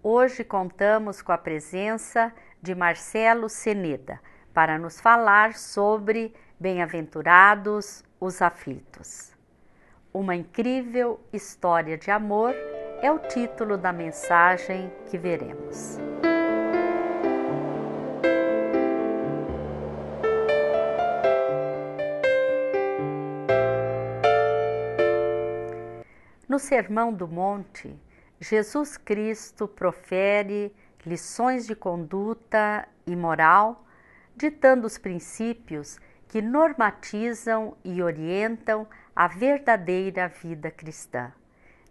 Hoje contamos com a presença de Marcelo Ceneda para nos falar sobre Bem-aventurados os aflitos. Uma incrível história de amor é o título da mensagem que veremos. No Sermão do Monte, Jesus Cristo profere lições de conduta e moral, ditando os princípios que normatizam e orientam a verdadeira vida cristã.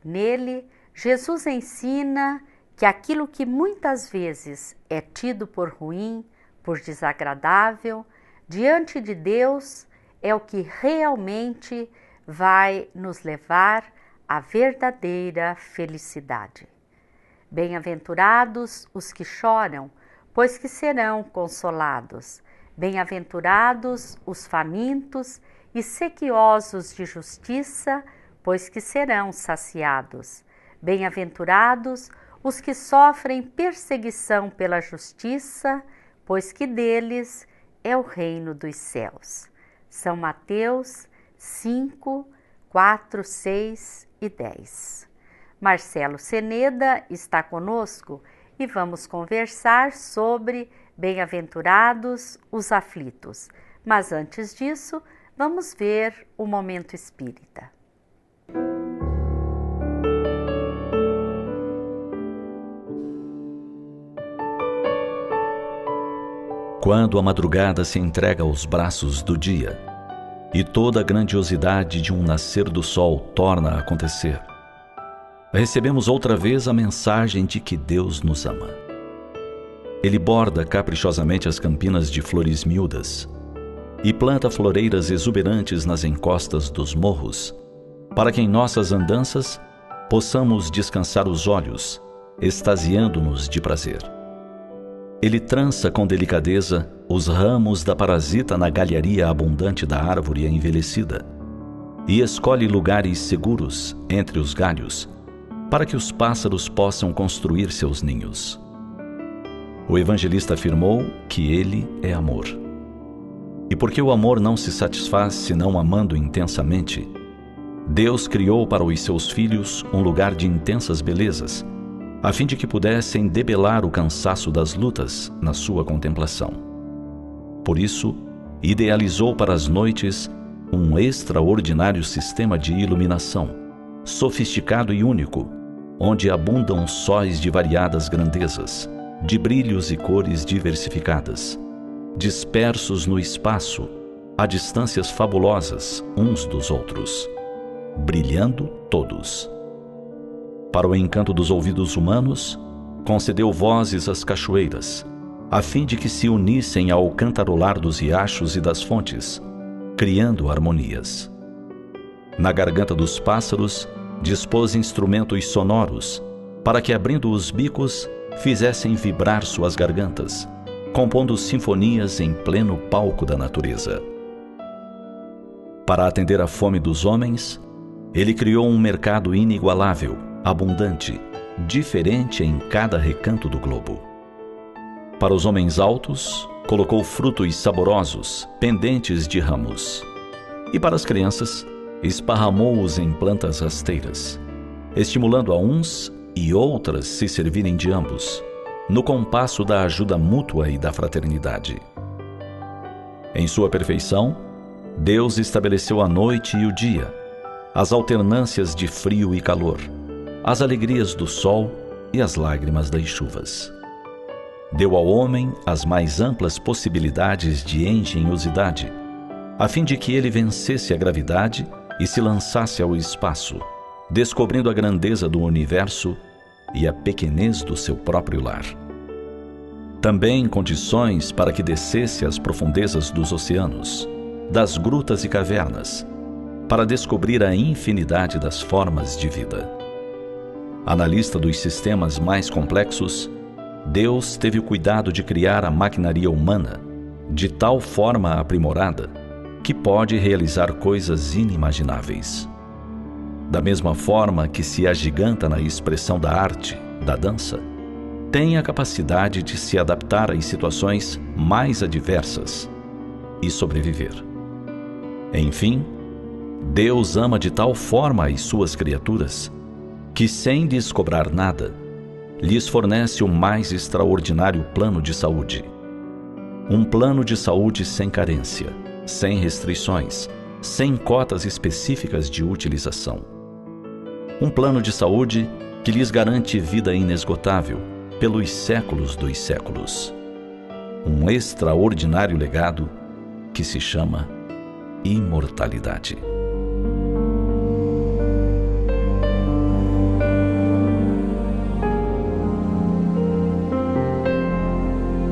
Nele, Jesus ensina que aquilo que muitas vezes é tido por ruim, por desagradável, diante de Deus é o que realmente vai nos levar a verdadeira felicidade. Bem-aventurados os que choram, pois que serão consolados. Bem-aventurados os famintos e sequiosos de justiça, pois que serão saciados. Bem-aventurados os que sofrem perseguição pela justiça, pois que deles é o reino dos céus. São Mateus 5, 4, 6 e 10. Marcelo Ceneda está conosco e vamos conversar sobre Bem-aventurados os aflitos. Mas antes disso, vamos ver o Momento Espírita. Quando a madrugada se entrega aos braços do dia e toda a grandiosidade de um nascer do sol torna a acontecer, recebemos outra vez a mensagem de que Deus nos ama. Ele borda caprichosamente as campinas de flores miúdas e planta floreiras exuberantes nas encostas dos morros, para que em nossas andanças possamos descansar os olhos, extasiando-nos de prazer. Ele trança com delicadeza os ramos da parasita na galharia abundante da árvore envelhecida e escolhe lugares seguros entre os galhos para que os pássaros possam construir seus ninhos. O evangelista afirmou que ele é amor. E porque o amor não se satisfaz senão amando intensamente, Deus criou para os seus filhos um lugar de intensas belezas, a fim de que pudessem debelar o cansaço das lutas na sua contemplação. Por isso, idealizou para as noites um extraordinário sistema de iluminação, sofisticado e único, onde abundam sóis de variadas grandezas, de brilhos e cores diversificadas, dispersos no espaço, a distâncias fabulosas uns dos outros, brilhando todos. Para o encanto dos ouvidos humanos, concedeu vozes às cachoeiras, a fim de que se unissem ao cantarolar dos riachos e das fontes, criando harmonias. Na garganta dos pássaros, dispôs instrumentos sonoros, para que, abrindo os bicos, fizessem vibrar suas gargantas, compondo sinfonias em pleno palco da natureza. Para atender à fome dos homens, ele criou um mercado inigualável, abundante, diferente em cada recanto do globo. Para os homens altos, colocou frutos saborosos, pendentes de ramos. E para as crianças, esparramou-os em plantas rasteiras, estimulando a uns e outras se servirem de ambos, no compasso da ajuda mútua e da fraternidade. Em sua perfeição, Deus estabeleceu a noite e o dia, as alternâncias de frio e calor, as alegrias do sol e as lágrimas das chuvas. Deu ao homem as mais amplas possibilidades de engenhosidade, a fim de que ele vencesse a gravidade e se lançasse ao espaço, descobrindo a grandeza do universo e a pequenez do seu próprio lar. Também condições para que descesse às profundezas dos oceanos, das grutas e cavernas, para descobrir a infinidade das formas de vida. Analista dos sistemas mais complexos, Deus teve o cuidado de criar a maquinaria humana de tal forma aprimorada que pode realizar coisas inimagináveis. Da mesma forma que se agiganta na expressão da arte, da dança, tem a capacidade de se adaptar às situações mais adversas e sobreviver. Enfim, Deus ama de tal forma as suas criaturas que, sem lhes cobrar nada, lhes fornece o mais extraordinário plano de saúde. Um plano de saúde sem carência, sem restrições, sem cotas específicas de utilização. Um plano de saúde que lhes garante vida inesgotável pelos séculos dos séculos. Um extraordinário legado que se chama imortalidade.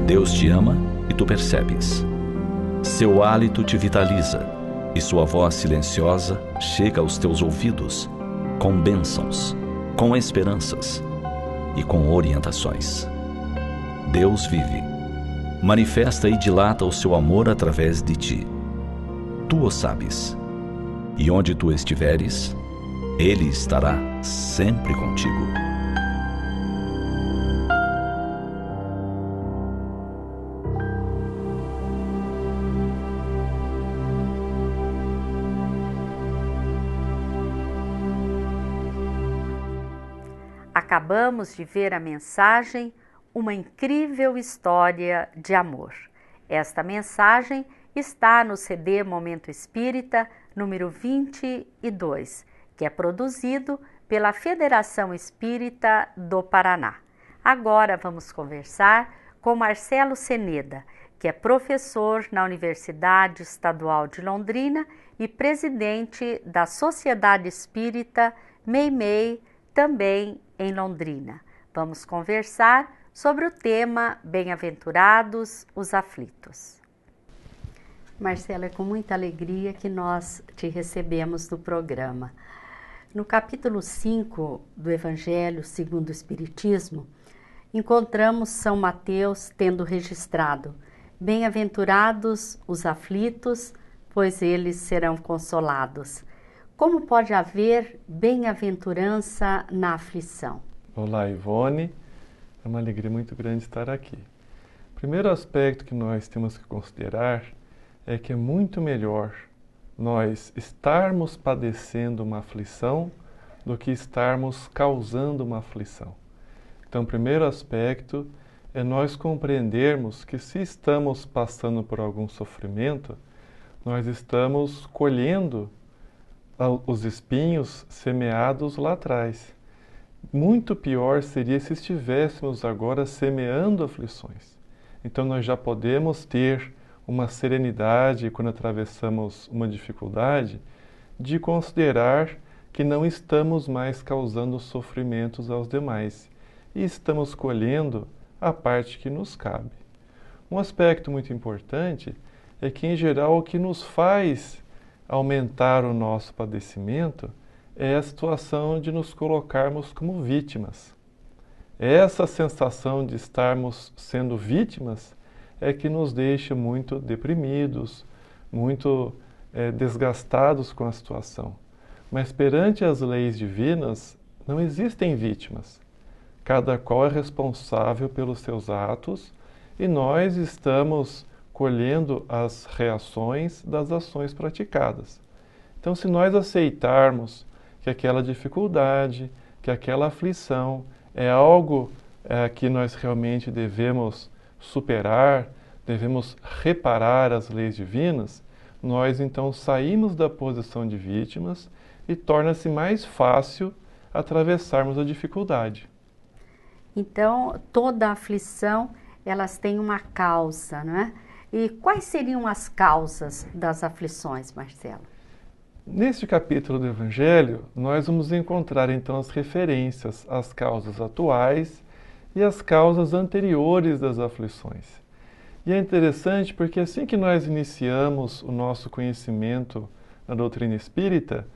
Deus te ama e tu percebes. Seu hálito te vitaliza e sua voz silenciosa chega aos teus ouvidos com bênçãos, com esperanças e com orientações. Deus vive, manifesta e dilata o seu amor através de ti. Tu o sabes, e onde tu estiveres, Ele estará sempre contigo. Acabamos de ver a mensagem Uma Incrível História de Amor. Esta mensagem está no CD Momento Espírita, número 22, que é produzido pela Federação Espírita do Paraná. Agora vamos conversar com Marcelo Ceneda, que é professor na Universidade Estadual de Londrina e presidente da Sociedade Espírita Meimei, também em Londrina. Vamos conversar sobre o tema Bem-aventurados os aflitos. Marcelo, é com muita alegria que nós te recebemos no programa. No capítulo 5 do Evangelho segundo o Espiritismo, encontramos São Mateus tendo registrado: Bem-aventurados os aflitos, pois eles serão consolados. Como pode haver bem-aventurança na aflição? Olá, Ivone. É uma alegria muito grande estar aqui. O primeiro aspecto que nós temos que considerar é que é muito melhor nós estarmos padecendo uma aflição do que estarmos causando uma aflição. Então, o primeiro aspecto é nós compreendermos que se estamos passando por algum sofrimento, nós estamos colhendo os espinhos semeados lá atrás. Muito pior seria se estivéssemos agora semeando aflições. Então nós já podemos ter uma serenidade quando atravessamos uma dificuldade de considerar que não estamos mais causando sofrimentos aos demais e estamos colhendo a parte que nos cabe. Um aspecto muito importante é que, em geral, o que nos faz aumentar o nosso padecimento é a situação de nos colocarmos como vítimas. Essa sensação de estarmos sendo vítimas é que nos deixa muito deprimidos, muito desgastados com a situação. Mas perante as leis divinas não existem vítimas. Cada qual é responsável pelos seus atos e nós estamos colhendo as reações das ações praticadas. Então, se nós aceitarmos que aquela dificuldade, que aquela aflição é algo que nós realmente devemos superar, devemos reparar as leis divinas, nós então saímos da posição de vítimas e torna-se mais fácil atravessarmos a dificuldade. Então, toda aflição, elas têm uma causa, não é? E quais seriam as causas das aflições, Marcelo? Neste capítulo do Evangelho, nós vamos encontrar então as referências às causas atuais e às causas anteriores das aflições. E é interessante porque assim que nós iniciamos o nosso conhecimento na doutrina espírita,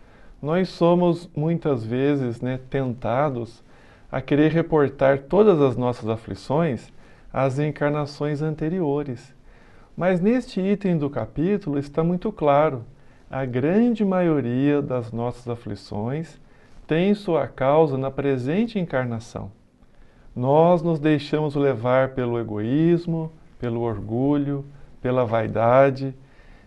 nós somos muitas vezes tentados a querer reportar todas as nossas aflições às encarnações anteriores. Mas neste item do capítulo está muito claro: a grande maioria das nossas aflições tem sua causa na presente encarnação. nós nos deixamos levar pelo egoísmo, pelo orgulho, pela vaidade,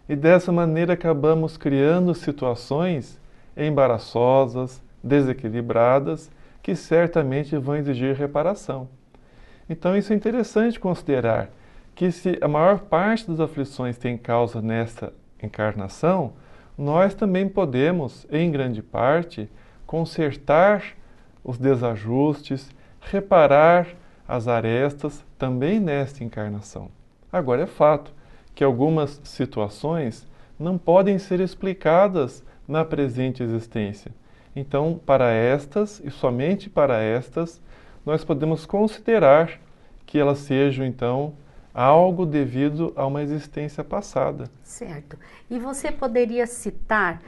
e dessa maneira acabamos criando situações embaraçosas, desequilibradas, que certamente vão exigir reparação. Então isso é interessante considerar, que se a maior parte das aflições tem causa nesta encarnação, nós também podemos, em grande parte, consertar os desajustes, reparar as arestas também nesta encarnação. Agora é fato que algumas situações não podem ser explicadas na presente existência. Então, para estas, e somente para estas, nós podemos considerar que elas sejam, então, algo devido a uma existência passada. Certo. E você poderia citar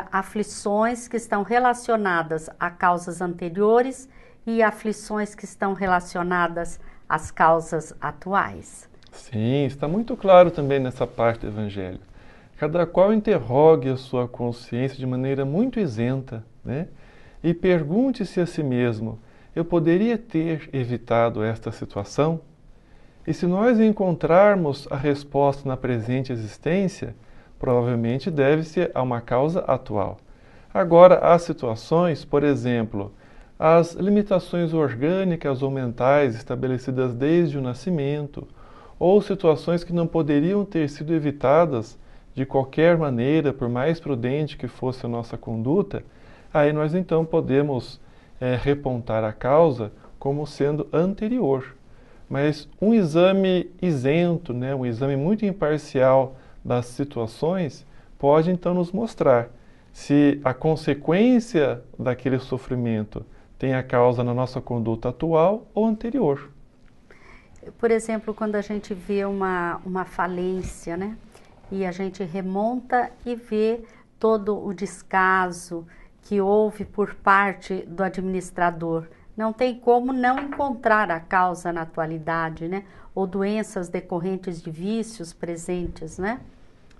aflições que estão relacionadas a causas anteriores e aflições que estão relacionadas às causas atuais? Sim, está muito claro também nessa parte do Evangelho. Cada qual interrogue a sua consciência de maneira muito isenta, né? E pergunte-se a si mesmo: eu poderia ter evitado esta situação? E se nós encontrarmos a resposta na presente existência, provavelmente deve-se a uma causa atual. Agora, há situações, por exemplo, as limitações orgânicas ou mentais estabelecidas desde o nascimento, ou situações que não poderiam ter sido evitadas de qualquer maneira, por mais prudente que fosse a nossa conduta, aí nós então podemos repontar a causa como sendo anterior. Mas um exame isento, né, um exame muito imparcial das situações, pode então nos mostrar se a consequência daquele sofrimento tem a causa na nossa conduta atual ou anterior. Por exemplo, quando a gente vê uma falência, né? E a gente remonta e vê todo o descaso que houve por parte do administrador. Não tem como não encontrar a causa na atualidade, né? Ou doenças decorrentes de vícios presentes, né?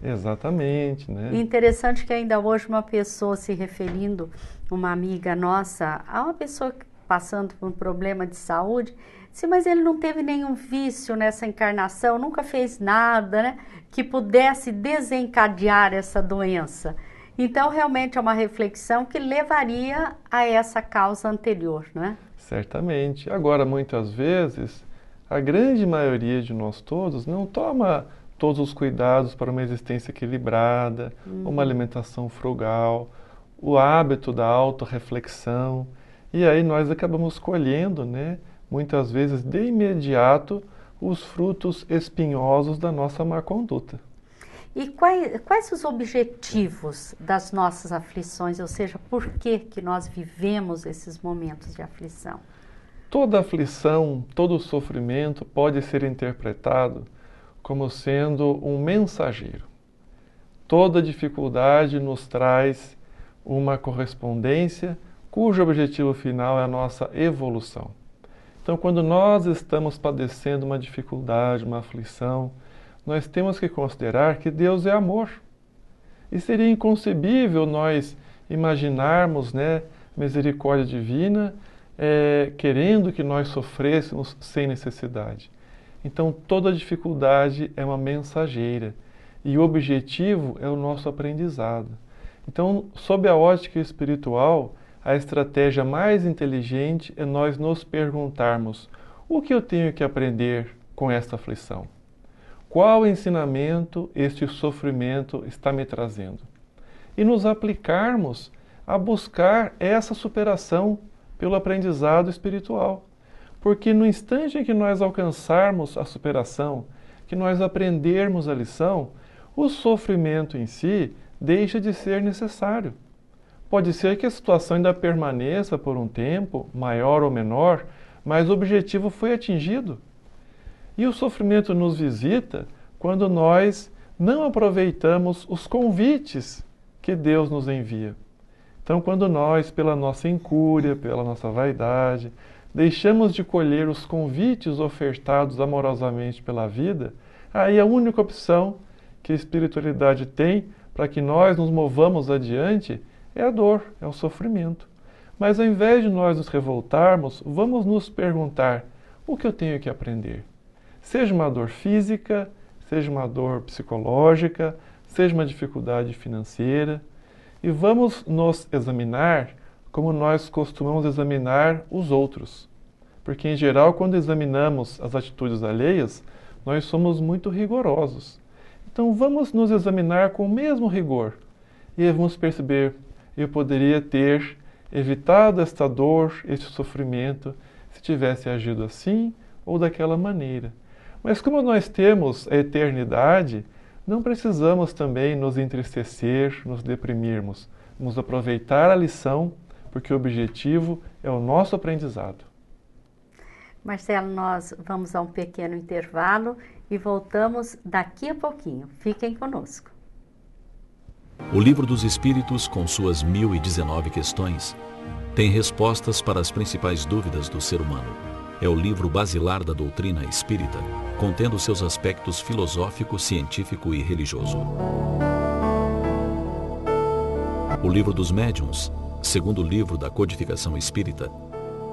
Exatamente, né? Interessante que ainda hoje uma pessoa se referindo, uma amiga nossa, a uma pessoa passando por um problema de saúde, disse, mas ele não teve nenhum vício nessa encarnação, nunca fez nada, né, que pudesse desencadear essa doença. Então, realmente é uma reflexão que levaria a essa causa anterior, não é? Certamente. Agora, muitas vezes, a grande maioria de nós todos não toma todos os cuidados para uma existência equilibrada, uma alimentação frugal, o hábito da autorreflexão. E aí nós acabamos colhendo, né, muitas vezes de imediato, os frutos espinhosos da nossa má conduta. E quais os objetivos das nossas aflições, ou seja, por que nós vivemos esses momentos de aflição? Toda aflição, todo sofrimento pode ser interpretado como sendo um mensageiro. Toda dificuldade nos traz uma correspondência cujo objetivo final é a nossa evolução. Então, quando nós estamos padecendo uma dificuldade, uma aflição, nós temos que considerar que Deus é amor. E seria inconcebível nós imaginarmos, né, misericórdia divina, querendo que nós sofrêssemos sem necessidade. Então, toda dificuldade é uma mensageira e o objetivo é o nosso aprendizado. Então, sob a ótica espiritual, a estratégia mais inteligente é nós nos perguntarmos: o que eu tenho que aprender com esta aflição? Qual ensinamento este sofrimento está me trazendo? E nos aplicarmos a buscar essa superação pelo aprendizado espiritual. Porque no instante em que nós alcançarmos a superação, que nós aprendermos a lição, o sofrimento em si deixa de ser necessário. Pode ser que a situação ainda permaneça por um tempo, maior ou menor, mas o objetivo foi atingido. E o sofrimento nos visita quando nós não aproveitamos os convites que Deus nos envia. Então, quando nós, pela nossa incúria, pela nossa vaidade, deixamos de colher os convites ofertados amorosamente pela vida, aí a única opção que a espiritualidade tem para que nós nos movamos adiante é a dor, é o sofrimento. Mas ao invés de nós nos revoltarmos, vamos nos perguntar: o que eu tenho que aprender? Seja uma dor física, seja uma dor psicológica, seja uma dificuldade financeira, e vamos nos examinar como nós costumamos examinar os outros. Porque, em geral, quando examinamos as atitudes alheias, nós somos muito rigorosos. Então, vamos nos examinar com o mesmo rigor. E vamos perceber: eu poderia ter evitado esta dor, este sofrimento, se tivesse agido assim ou daquela maneira. Mas como nós temos a eternidade, não precisamos também nos entristecer, nos deprimirmos. Vamos aproveitar a lição, porque o objetivo é o nosso aprendizado. Marcelo, nós vamos a um pequeno intervalo e voltamos daqui a pouquinho. Fiquem conosco. O Livro dos Espíritos, com suas 1019 questões, tem respostas para as principais dúvidas do ser humano. É o livro basilar da doutrina espírita, contendo seus aspectos filosófico, científico e religioso. O Livro dos Médiuns, segundo livro da codificação espírita,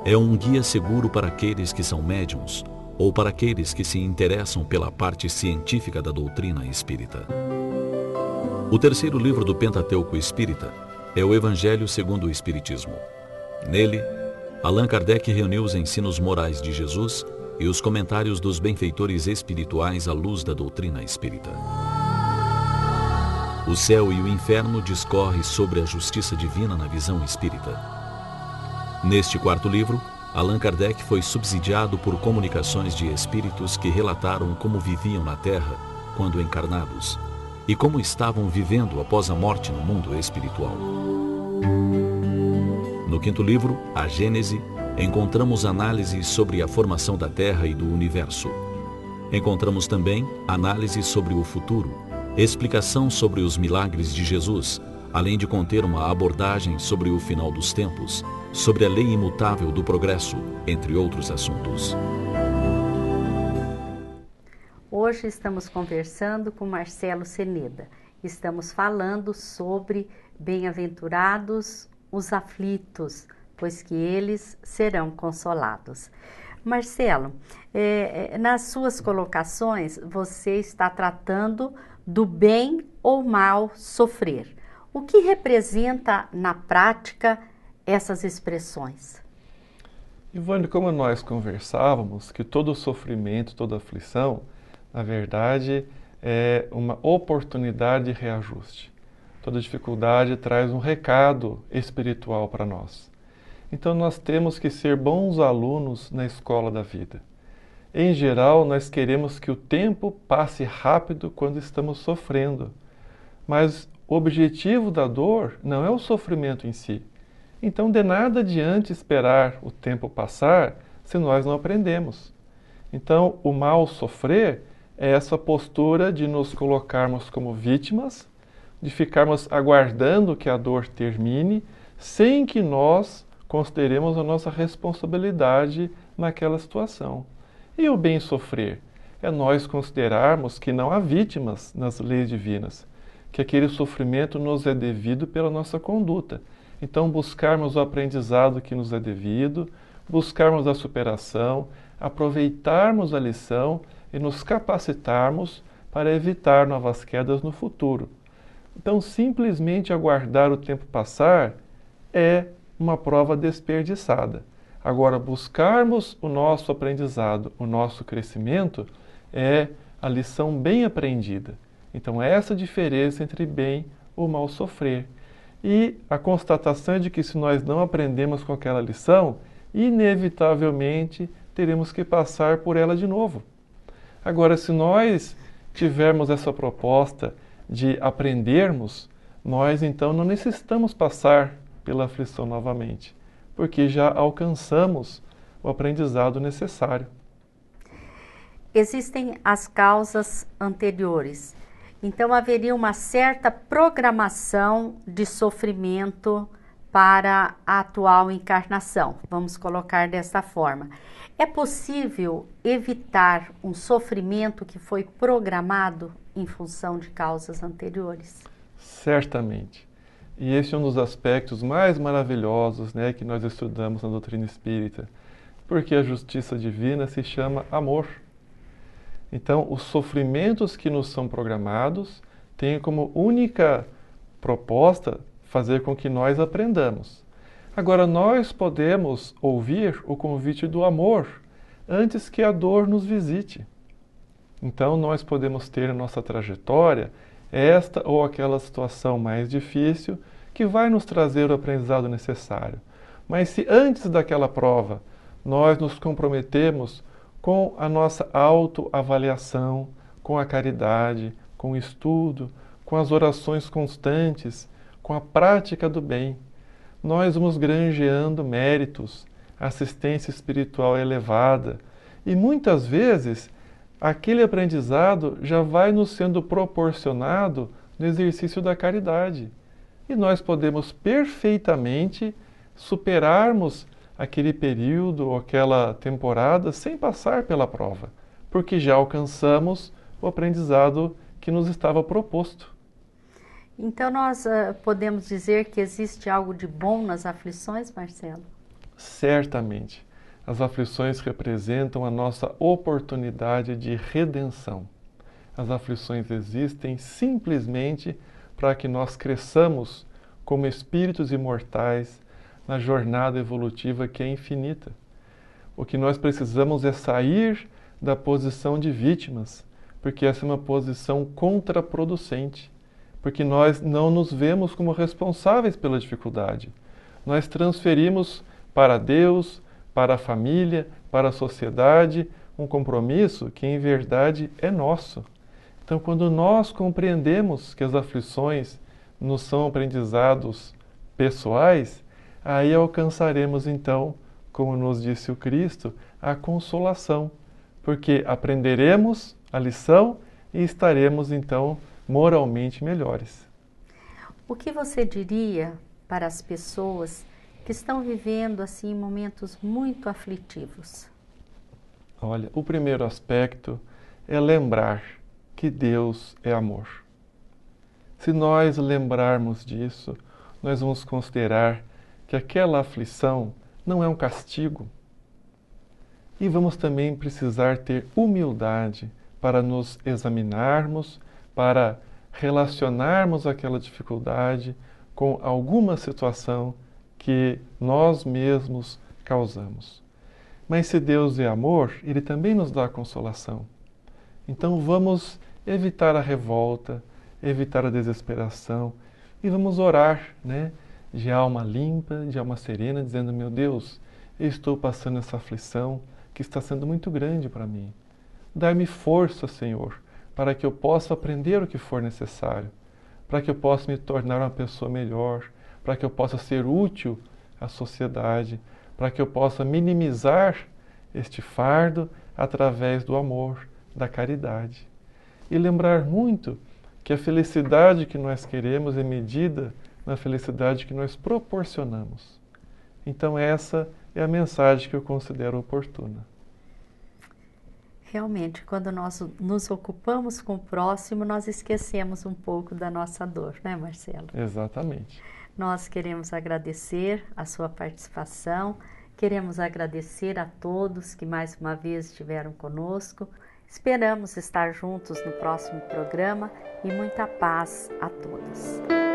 é um guia seguro para aqueles que são médiuns ou para aqueles que se interessam pela parte científica da doutrina espírita. O terceiro livro do Pentateuco Espírita é o Evangelho segundo o Espiritismo. Nele, Allan Kardec reuniu os ensinos morais de Jesus e os comentários dos benfeitores espirituais à luz da doutrina espírita. O céu e o inferno discorre sobre a justiça divina na visão espírita. Neste quarto livro, Allan Kardec foi subsidiado por comunicações de espíritos que relataram como viviam na Terra quando encarnados e como estavam vivendo após a morte no mundo espiritual. No quinto livro, A Gênese, encontramos análises sobre a formação da Terra e do Universo. Encontramos também análise sobre o futuro, explicação sobre os milagres de Jesus, além de conter uma abordagem sobre o final dos tempos, sobre a lei imutável do progresso, entre outros assuntos. Hoje estamos conversando com Marcelo Ceneda. Estamos falando sobre bem-aventurados os aflitos, pois que eles serão consolados. Marcelo, nas suas colocações, você está tratando do bem ou mal sofrer. O que representa na prática essas expressões? Ivone, como nós conversávamos, que todo sofrimento, toda aflição, na verdade, é uma oportunidade de reajuste. Toda dificuldade traz um recado espiritual para nós. Então nós temos que ser bons alunos na escola da vida. Em geral, nós queremos que o tempo passe rápido quando estamos sofrendo. Mas o objetivo da dor não é o sofrimento em si. Então, de nada adianta esperar o tempo passar se nós não aprendemos. Então, o mal sofrer é essa postura de nos colocarmos como vítimas, de ficarmos aguardando que a dor termine, sem que nós consideremos a nossa responsabilidade naquela situação. E o bem sofrer é nós considerarmos que não há vítimas nas leis divinas, que aquele sofrimento nos é devido pela nossa conduta. Então, buscarmos o aprendizado que nos é devido, buscarmos a superação, aproveitarmos a lição e nos capacitarmos para evitar novas quedas no futuro. Então, simplesmente aguardar o tempo passar é uma prova desperdiçada. Agora, buscarmos o nosso aprendizado, o nosso crescimento, é a lição bem aprendida. Então, essa é a diferença entre bem ou mal sofrer. E a constatação de que se nós não aprendemos com aquela lição, inevitavelmente teremos que passar por ela de novo. Agora, se nós tivermos essa proposta de aprendermos, nós então não necessitamos passar pela aflição novamente, porque já alcançamos o aprendizado necessário. Existem as causas anteriores. Então, haveria uma certa programação de sofrimento para a atual encarnação. Vamos colocar dessa forma. É possível evitar um sofrimento que foi programado em função de causas anteriores? Certamente. E esse é um dos aspectos mais maravilhosos, né, que nós estudamos na doutrina espírita, porque a justiça divina se chama amor. Então, os sofrimentos que nos são programados têm como única proposta fazer com que nós aprendamos. Agora, nós podemos ouvir o convite do amor antes que a dor nos visite. Então, nós podemos ter na nossa trajetória esta ou aquela situação mais difícil que vai nos trazer o aprendizado necessário. Mas se antes daquela prova nós nos comprometemos com a nossa autoavaliação, com a caridade, com o estudo, com as orações constantes, com a prática do bem, nós vamos granjeando méritos, assistência espiritual elevada e muitas vezes aquele aprendizado já vai nos sendo proporcionado no exercício da caridade. E nós podemos perfeitamente superarmos aquele período ou aquela temporada sem passar pela prova, porque já alcançamos o aprendizado que nos estava proposto. Então nós podemos dizer que existe algo de bom nas aflições, Marcelo? Certamente. As aflições representam a nossa oportunidade de redenção. As aflições existem simplesmente para que nós cresçamos como espíritos imortais na jornada evolutiva que é infinita. O que nós precisamos é sair da posição de vítimas, porque essa é uma posição contraproducente, porque nós não nos vemos como responsáveis pela dificuldade. Nós transferimos para Deus, para a família, para a sociedade, um compromisso que em verdade é nosso. Então, quando nós compreendemos que as aflições nos são aprendizados pessoais, aí alcançaremos então, como nos disse o Cristo, a consolação, porque aprenderemos a lição e estaremos então moralmente melhores. O que você diria para as pessoas que estão vivendo assim momentos muito aflitivos? Olha, o primeiro aspecto é lembrar que Deus é amor. Se nós lembrarmos disso, nós vamos considerar que aquela aflição não é um castigo. E vamos também precisar ter humildade para nos examinarmos, para relacionarmos aquela dificuldade com alguma situação que nós mesmos causamos. Mas se Deus é amor, Ele também nos dá consolação. Então vamos evitar a revolta, evitar a desesperação e vamos orar, né? De alma limpa, de alma serena, dizendo: meu Deus, eu estou passando essa aflição que está sendo muito grande para mim. Dai-me força, Senhor, para que eu possa aprender o que for necessário, para que eu possa me tornar uma pessoa melhor, para que eu possa ser útil à sociedade, para que eu possa minimizar este fardo através do amor, da caridade. E lembrar muito que a felicidade que nós queremos é medida na felicidade que nós proporcionamos. Então essa é a mensagem que eu considero oportuna. Realmente, quando nós nos ocupamos com o próximo, nós esquecemos um pouco da nossa dor, né, Marcelo? Exatamente. Nós queremos agradecer a sua participação, queremos agradecer a todos que mais uma vez estiveram conosco. Esperamos estar juntos no próximo programa e muita paz a todos.